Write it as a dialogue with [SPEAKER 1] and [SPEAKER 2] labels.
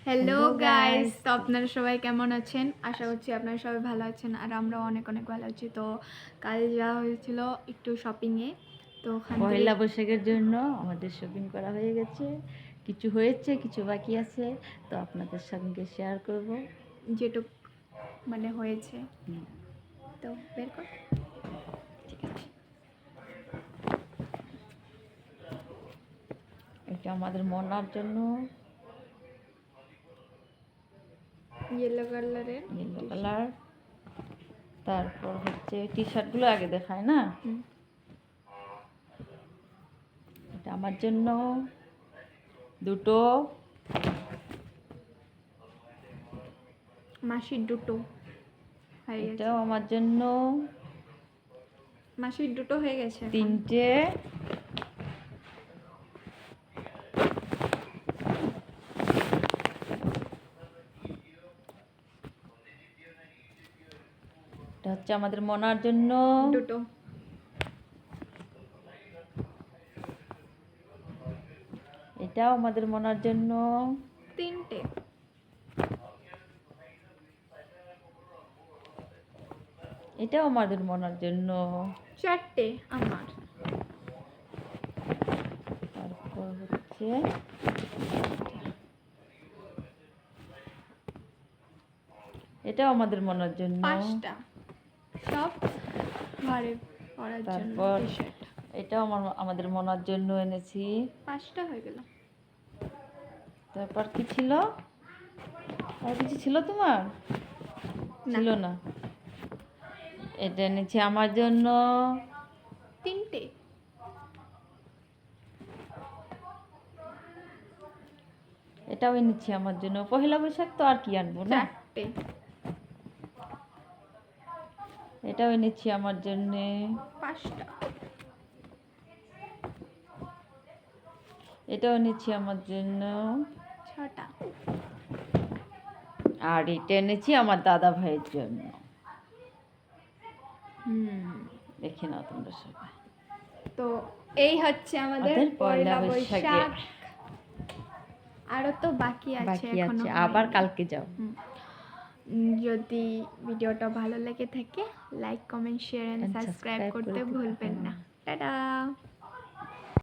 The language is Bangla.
[SPEAKER 1] হ্যালো
[SPEAKER 2] হ্যালো
[SPEAKER 1] গাইস,
[SPEAKER 2] গাইস,
[SPEAKER 1] তো আপনারা সবাই কেমন আছেন? আশা করছি আপনারা সবাই ভালো আছেন আর আমরাও অনেক অনেক ভালো আছি। তো কাল যাওয়া হয়েছিল একটু শপিংয়ে, তো ওখান থেকে
[SPEAKER 2] পয়লা বৈশাখের জন্য আমাদের শপিং করা হয়ে গেছে। কিছু হয়েছে, কিছু বাকি আছে, তো আপনাদের সঙ্গে শেয়ার করব।
[SPEAKER 1] যেটুক মানে হয়েছে
[SPEAKER 2] হুম,
[SPEAKER 1] তো বের কর।
[SPEAKER 2] ঠিক আছে। এটা আমাদের মনার জন্য
[SPEAKER 1] ইয়েলো কালারের
[SPEAKER 2] ইয়েলো কালার। তারপর হচ্ছে টি শার্টগুলো আগে দেখায় না। এটা আমার জন্য দুটো,
[SPEAKER 1] মাসির দুটো হয়ে গেছে।
[SPEAKER 2] এটাও আমার জন্য
[SPEAKER 1] মাসির দুটো হয়ে গেছে এখন।
[SPEAKER 2] তিনটে, এটা হচ্ছে আমাদের মনার জন্য
[SPEAKER 1] দুটো,
[SPEAKER 2] এটাও আমাদের মনার জন্য
[SPEAKER 1] তিনটে,
[SPEAKER 2] এটাও আমাদের মনার জন্য
[SPEAKER 1] চারটে আমার,
[SPEAKER 2] তারপর হচ্ছে এটাও আমাদের মনার জন্য
[SPEAKER 1] পাঁচটা, সব ঘরে পরার জন্য
[SPEAKER 2] তারপর
[SPEAKER 1] টি শার্ট।
[SPEAKER 2] এটাও আমাদের মনার জন্য এনেছি।
[SPEAKER 1] পাঁচটা হয়ে গেল।
[SPEAKER 2] তারপর কি ছিল? আর কিছু ছিল তোমার?
[SPEAKER 1] না,
[SPEAKER 2] ছিল না। এটা এনেছি আমার জন্য
[SPEAKER 1] তিনটে,
[SPEAKER 2] এটাও এনেছি আমার জন্য। পহেলা বৈশাখ তো আর কি আনবো না।
[SPEAKER 1] চারটে,
[SPEAKER 2] এটাও এনেছি আমার জন্য।
[SPEAKER 1] পাঁচটা,
[SPEAKER 2] এটাও এনেছি আমার জন্য।
[SPEAKER 1] ছটা,
[SPEAKER 2] আর এটা এনেছি আমার দাদা ভাইয়ের জন্য। দেখে নাও তোমরা সবাই।
[SPEAKER 1] তো এই হচ্ছে আমাদের
[SPEAKER 2] আমাদের
[SPEAKER 1] পয়লা
[SPEAKER 2] পয়লা বৈশাখে
[SPEAKER 1] বৈশাখ। আরো তো বাকি আছে,
[SPEAKER 2] বাকি
[SPEAKER 1] এখনো
[SPEAKER 2] আছে,
[SPEAKER 1] হয়নি।
[SPEAKER 2] আবার কালকে যাও।
[SPEAKER 1] যদি ভিডিওটা ভালো লেগে থাকে, like comment share and
[SPEAKER 2] And
[SPEAKER 1] subscribe
[SPEAKER 2] subscribe
[SPEAKER 1] করতে
[SPEAKER 2] করে দিতে
[SPEAKER 1] ভুলবেন
[SPEAKER 2] হবে
[SPEAKER 1] না।
[SPEAKER 2] না।
[SPEAKER 1] টাটা।